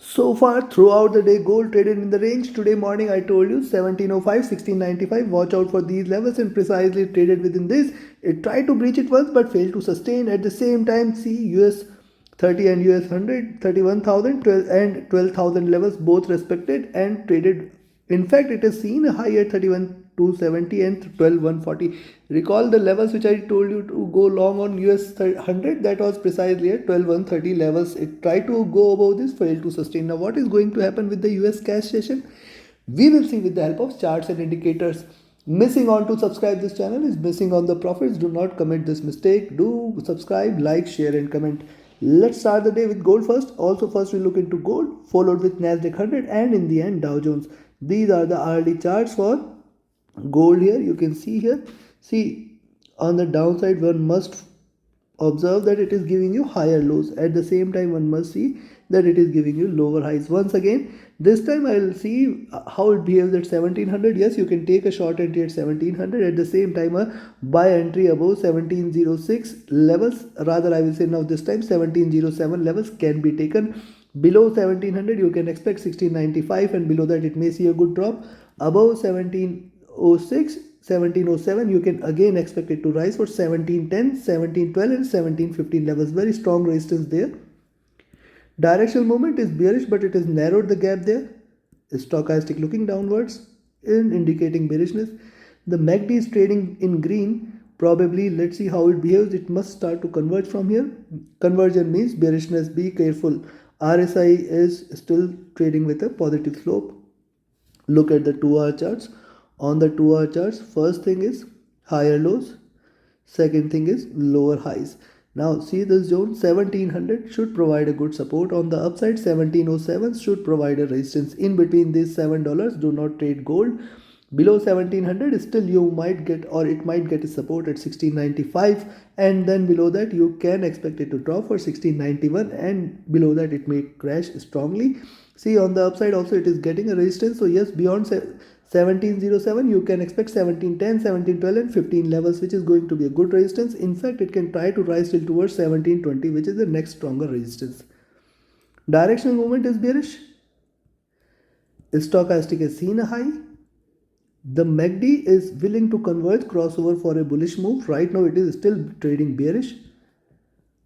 So far throughout the day, gold traded in the range. Today morning I told you 1705, 1695. Watch out for these levels and precisely traded within this. It tried to breach it once but failed to sustain. At the same time, see US 30 and US 100, 31,000 and 12,000 levels both respected and traded. In fact, it has seen a high at 31,270 and 12,140. Recall the levels which I told you to go long on US 100, that was precisely at 12,130 levels. It tried to go above this, failed to sustain. Now, what is going to happen with the US cash session? We will see with the help of charts and indicators. Missing on to subscribe this channel is missing on the profits. Do not commit this mistake. Do subscribe, like, share and comment. Let's start the day with gold first. Also, first we look into gold, followed with Nasdaq 100 and in the end Dow Jones. These are the hourly charts for gold here. You can see here. See, on the downside one must observe that it is giving you higher lows. At the same time one must see that it is giving you lower highs. Once again, this time I will see how it behaves at 1700. Yes, you can take a short entry at 1700. At the same time a buy entry above 1706 levels, rather I will say now this time 1707 levels can be taken. Below 1700 you can expect 1695 and below that it may see a good drop. Above 1706, 1707 you can again expect it to rise for 1710, 1712 and 1715 levels. Very strong resistance there. Directional movement is bearish but it has narrowed the gap there. Stochastic looking downwards in indicating bearishness. The MACD is trading in green. Probably let's see how it behaves. It must start to converge from here. Conversion means bearishness. Be careful. RSI is still trading with a positive slope. Look at the 2-hour charts. On the 2-hour charts, first thing is higher lows, second thing is lower highs. Now see this zone 1700 should provide a good support. On the upside 1707 should provide a resistance. In between these $7 do not trade gold. Below 1700 still you might get, or it might get a support at 1695 and then below that you can expect it to drop for 1691 and below that it may crash strongly. See, on the upside also it is getting a resistance. So yes, beyond 1707 you can expect 1710, 1712 and 15 levels, which is going to be a good resistance. In fact, it can try to rise till towards 1720, which is the next stronger resistance. Directional movement is bearish. Stochastic has seen a high. The MACD is willing to converge crossover for a bullish move. Right now it is still trading bearish.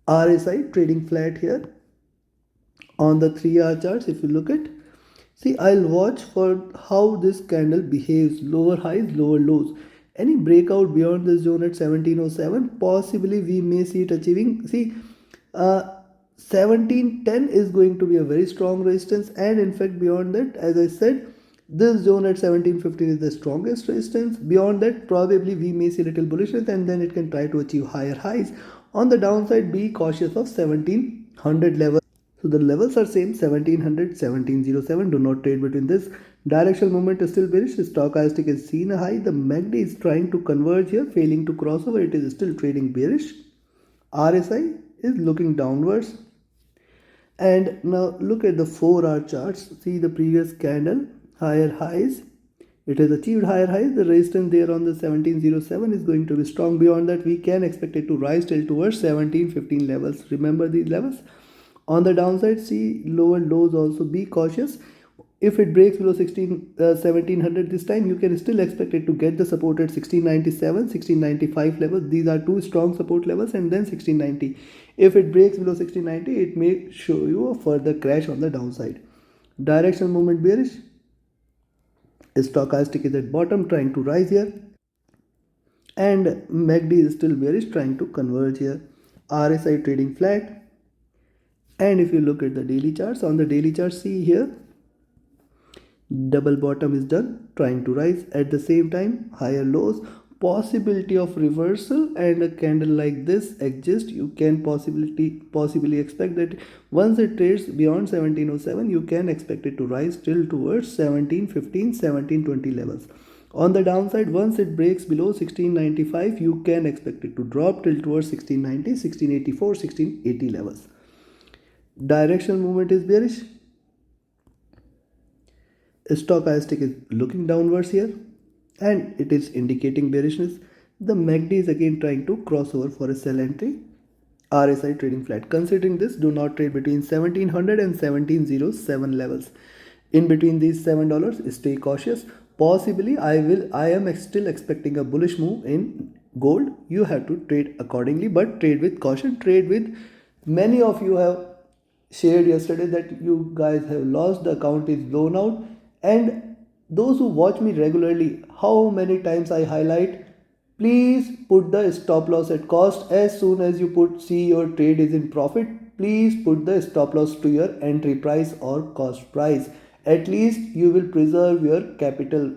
RSI trading flat here. On the 3-hour charts, if you look at, see, I'll watch for how this candle behaves. Lower highs, lower lows. Any breakout beyond this zone at 1707, possibly we may see it achieving. See, 1710 is going to be a very strong resistance, and in fact beyond that, as I said, this zone at 1715 is the strongest resistance. Beyond that, probably we may see little bullishness and then it can try to achieve higher highs. On the downside, be cautious of 1700 level. So the levels are same, 1700, 1707. Do not trade between this. Directional movement is still bearish. Stochastic has seen a high. The MACD is trying to converge here, failing to cross over. It is still trading bearish. RSI is looking downwards. And now look at the 4-hour charts. See the previous candle, higher highs. It has achieved higher highs. The resistance there on the 1707 is going to be strong. Beyond that, we can expect it to rise till towards 1715 levels. Remember these levels. On the downside, see lower lows also. Be cautious. If it breaks below 1700 this time, you can still expect it to get the support at 1697, 1695 levels. These are two strong support levels, and then 1690. If it breaks below 1690, it may show you a further crash on the downside. Directional movement bearish. Stochastic is at bottom trying to rise here, and MACD is still bearish trying to converge here. RSI trading flat. And if you look at the daily charts, on the daily chart, see here double bottom is done, trying to rise. At the same time, higher lows, possibility of reversal, and a candle like this exists. You can possibly expect that once it trades beyond 1707, you can expect it to rise till towards 1715, 1720 levels. On the downside, once it breaks below 1695, you can expect it to drop till towards 1690, 1684, 1680 levels. Directional movement is bearish. Stochastic is looking downwards here and it is indicating bearishness. The MACD is again trying to cross over for a sell entry. RSI trading flat. Considering this, do not trade between 1700 and 1707 levels. In between these $7, stay cautious. Possibly, I am still expecting a bullish move in gold. You have to trade accordingly, but trade with caution. Trade with, many of you have shared yesterday that you guys have lost, the account is blown out, and those who watch me regularly, how many times I highlight, please put the stop loss at cost. As soon as you see your trade is in profit, please put the stop loss to your entry price or cost price. At least you will preserve your capital.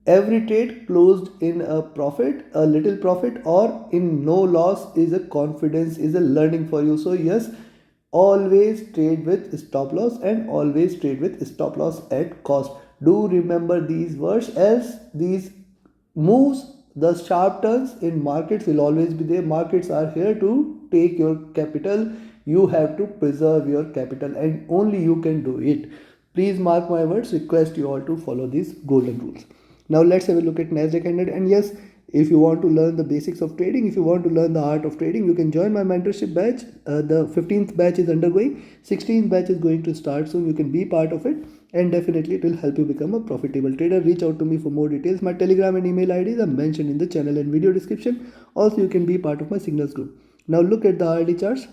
Every trade closed in a profit, a little profit, or in no loss is a confidence, is a learning for you. So yes, always trade with stop loss and always trade with stop loss at cost. Do remember these words, else these moves, the sharp turns in markets will always be there. Markets are here to take your capital. You have to preserve your capital and only you can do it. Please mark my words, request you all to follow these golden rules. Now let's have a look at Nasdaq 100. And yes, if you want to learn the basics of trading, if you want to learn the art of trading, you can join my mentorship batch. The 15th batch is undergoing, 16th batch is going to start soon. You can be part of it and definitely it will help you become a profitable trader. Reach out to me for more details. My Telegram and email IDs are mentioned in the channel and video description. Also, you can be part of my signals group. Now look at the RD charts.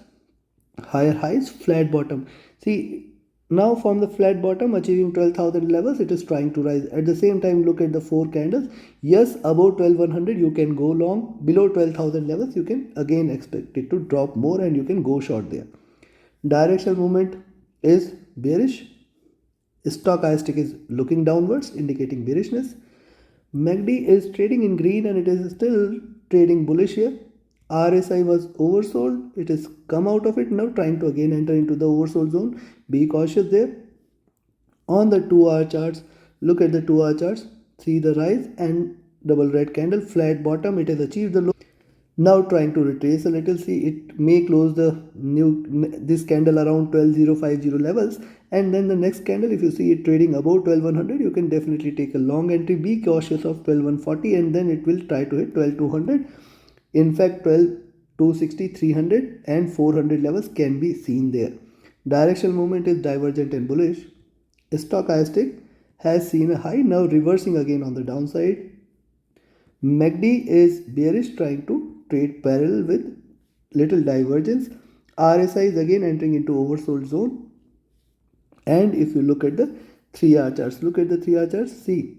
Higher highs, flat bottom. See, now from the flat bottom achieving 12,000 levels, it is trying to rise. At the same time, look at the 4 candles. Yes, above 12,100 you can go long. Below 12,000 levels you can again expect it to drop more and you can go short there. Directional movement is bearish. Stochastic is looking downwards, indicating bearishness. MACD is trading in green and it is still trading bullish here. RSI was oversold. It has come out of it now, trying to again enter into the oversold zone. Be cautious there. On the 2-hour charts, look at the 2-hour charts. See the rise and double red candle, flat bottom. It has achieved the low. Now trying to retrace a little. See, it may close this candle around 12,050 levels, and then the next candle, if you see it trading above 12,100, you can definitely take a long entry. Be cautious of 12,140 and then it will try to hit 12,200. In fact, 12,260, 300 and 400 levels can be seen there. Directional movement is divergent and bullish. Stochastic has seen a high, now reversing again on the downside. MACD is bearish, trying to trade parallel with little divergence. RSI is again entering into oversold zone. And if you look at the 3-hour charts, look at the 3-hour charts. See,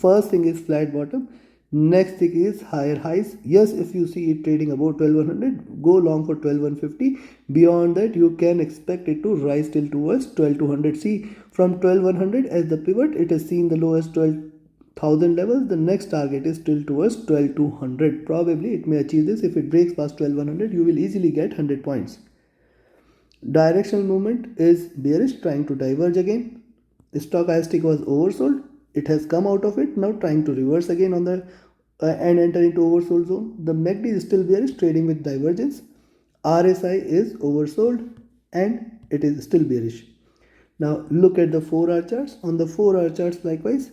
first thing is flat bottom. Next thing is higher highs. Yes, if you see it trading above 12,100, go long for 12,150. Beyond that, you can expect it to rise till towards 12,200. See, from 12,100 as the pivot, it has seen the lowest 12,000 levels. The next target is still towards 12,200. Probably it may achieve this. If it breaks past 12,100, you will easily get 100 points. Directional movement is bearish, trying to diverge again. Stochastic was oversold. It has come out of it, now trying to reverse again on the and enter into oversold zone. The MACD is still bearish, trading with divergence. RSI is oversold and it is still bearish. Now look at the 4-hour charts. On the 4-hour charts, likewise,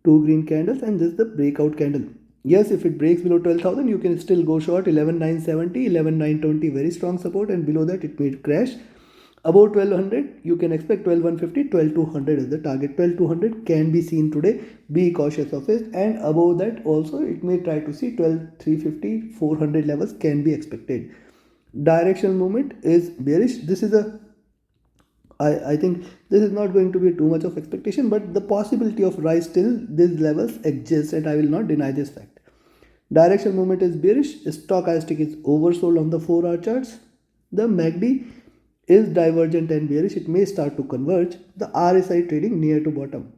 2 green candles and this is the breakout candle. Yes, if it breaks below 12,000, you can still go short. 11,970, 11,920, very strong support, and below that it may crash. Above 1200, you can expect 12,150, 12,200 as the target. 12,200 can be seen today. Be cautious of it. And above that also, it may try to see 12,350, 400 levels can be expected. Directional movement is bearish. This is I think this is not going to be too much of expectation, but the possibility of rise till these levels exists, and I will not deny this fact. Directional movement is bearish. Stochastic is oversold on the 4-hour charts. The MACD is divergent and bearish. It may start to converge. The RSI trading near to bottom.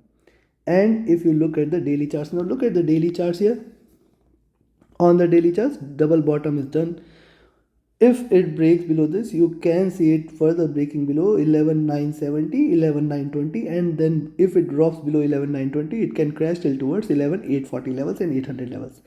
And if you look at the daily charts, now look at the daily charts here. On the daily charts, double bottom is done. If it breaks below this, you can see it further breaking below 11,970, 11,920, and then if it drops below 11,920, it can crash till towards 11,840 levels and 800 levels.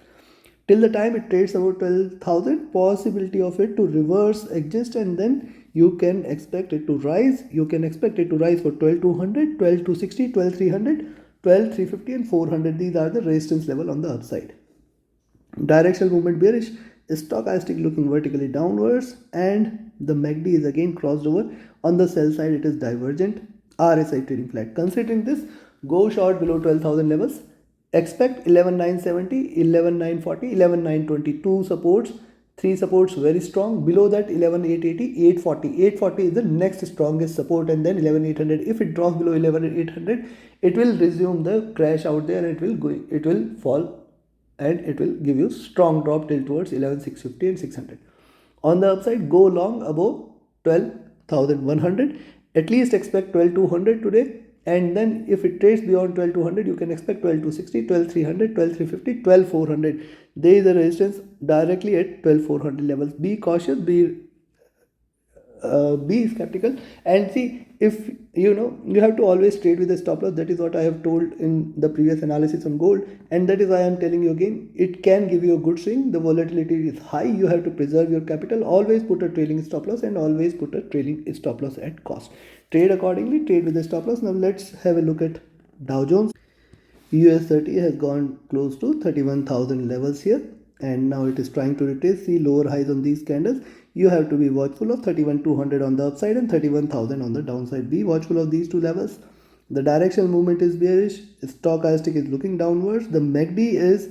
Till the time it trades about 12,000, possibility of it to reverse exists, and then you can expect it to rise. You can expect it to rise for 12,200, 12,260, 12,300, 12,350 and 400. These are the resistance level on the upside. Directional movement bearish. Stochastic looking vertically downwards, and the MACD is again crossed over. On the sell side, it is divergent. RSI trading flat. Considering this, go short below 12,000 levels. Expect 11,970, 11,940, 11,922 supports. Three supports very strong. Below that 11,880, 840. 840 is the next strongest support, and then 11,800. If it drops below 11,800, it will resume the crash out there, and it will fall, and it will give you strong drop till towards 11,650 and 600. On the upside, go long above 12,100. At least expect 12,200 today. And then if it trades beyond 12,200, you can expect 12,260, 12,300, 12,350, 12,400. There is a resistance directly at 12,400 levels. Be cautious, be skeptical, and see, if you have to always trade with a stop loss. That is what I have told in the previous analysis on gold, and that is why I am telling you again, it can give you a good swing. The volatility is high. You have to preserve your capital. Always put a trailing stop loss, and always put a trailing stop loss at cost. Trade accordingly, trade with a stop loss. Now let's have a look at Dow Jones. US 30 has gone close to 31,000 levels here, and now it is trying to retrace. See lower highs on these candles. You have to be watchful of 31,200 on the upside and 31,000 on the downside. Be watchful of these two levels. The directional movement is bearish. Stochastic is looking downwards. The MACD is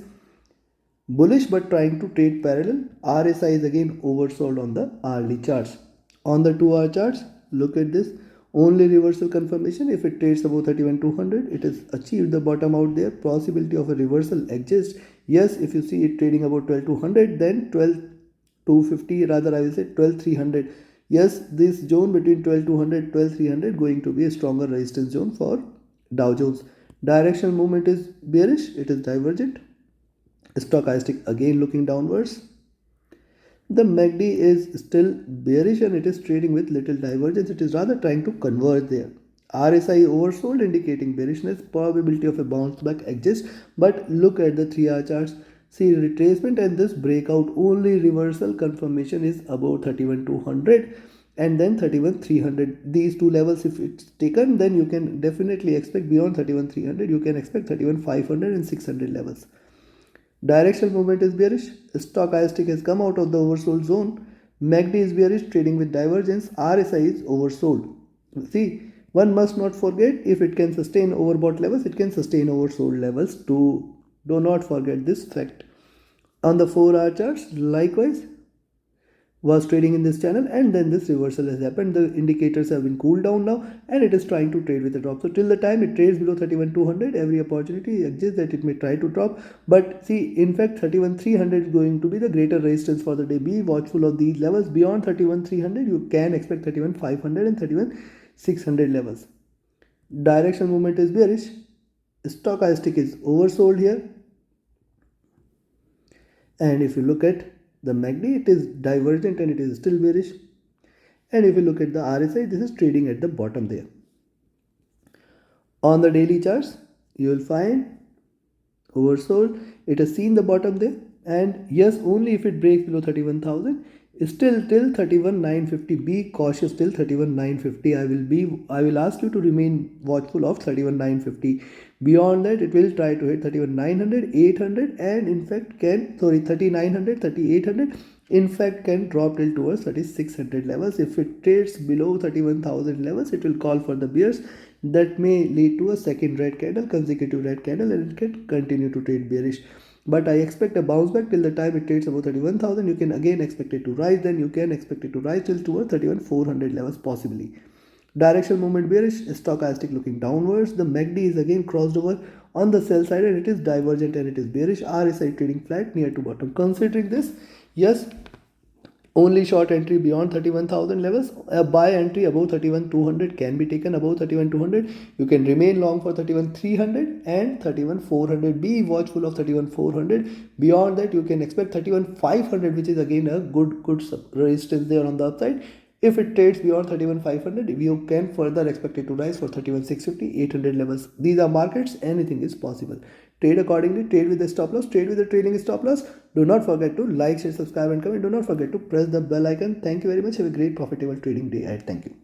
bullish but trying to trade parallel. RSI is again oversold on the hourly charts. On the 2-hour charts, look at this. Only reversal confirmation. If it trades above 31,200, it has achieved the bottom out there. Possibility of a reversal exists. Yes, if you see it trading about 12,200, then 12,250, rather I will say 12,300. Yes, this zone between 12,200 and 12,300 going to be a stronger resistance zone for Dow Jones. Directional movement is bearish. It is divergent. Stochastic again looking downwards. The MACD is still bearish, and it is trading with little divergence. It is rather trying to converge there. RSI oversold, indicating bearishness. Probability of a bounce back exists, but look at the 3-hour charts. See retracement and this breakout. Only reversal confirmation is above 31,200 and then 31,300. These two levels, if it's taken, then you can definitely expect beyond 31,300. You can expect 31,500 and 600 levels. Directional movement is bearish. Stochastic has come out of the oversold zone. MACD is bearish, trading with divergence. RSI is oversold. See, one must not forget, if it can sustain overbought levels, it can sustain oversold levels too. Do not forget this fact. On the 4-hour charts, likewise, was trading in this channel, and then this reversal has happened. The indicators have been cooled down now, and it is trying to trade with a drop. So till the time it trades below 31,200, every opportunity exists that it may try to drop. But see, in fact, 31,300 is going to be the greater resistance for the day. Be watchful of these levels. Beyond 31,300, you can expect 31,500 and 31,600 levels. Direction movement is bearish. Stochastic is oversold here. And if you look at the MACD, it is divergent and it is still bearish. And if you look at the RSI, this is trading at the bottom there. On the daily charts, you will find oversold. It has seen the bottom there. And yes, only if it breaks below 31,000, still till 31,950. Be cautious till 31,950. I will ask you to remain watchful of 31,950. Beyond that, it will try to hit 31,900, 800, and in fact 3,900, 3,800. In fact, can drop till towards 3,600 levels. If it trades below 31,000 levels, it will call for the bears. That may lead to a second red candle, consecutive red candle, and it can continue to trade bearish. But I expect a bounce back till the time it trades above 31,000. You can again expect it to rise. Then you can expect it to rise till towards 31,400 levels possibly. Directional movement bearish. Stochastic looking downwards. The MACD is again crossed over on the sell side, and it is divergent and it is bearish. RSI trading flat near to bottom. Considering this, yes, only short entry beyond 31,000 levels. A buy entry above 31,200 can be taken. Above 31,200, you can remain long for 31,300 and 31,400. Be watchful of 31,400. Beyond that, you can expect 31,500, which is again a good resistance there on the upside. If it trades beyond 31,500, you can further expect it to rise for 31,650, 800 levels. These are markets. Anything is possible. Trade accordingly, trade with the stop loss, trade with the trailing stop loss. Do not forget to like, share, subscribe and comment. Do not forget to press the bell icon. Thank you very much. Have a great profitable trading day ahead. Thank you.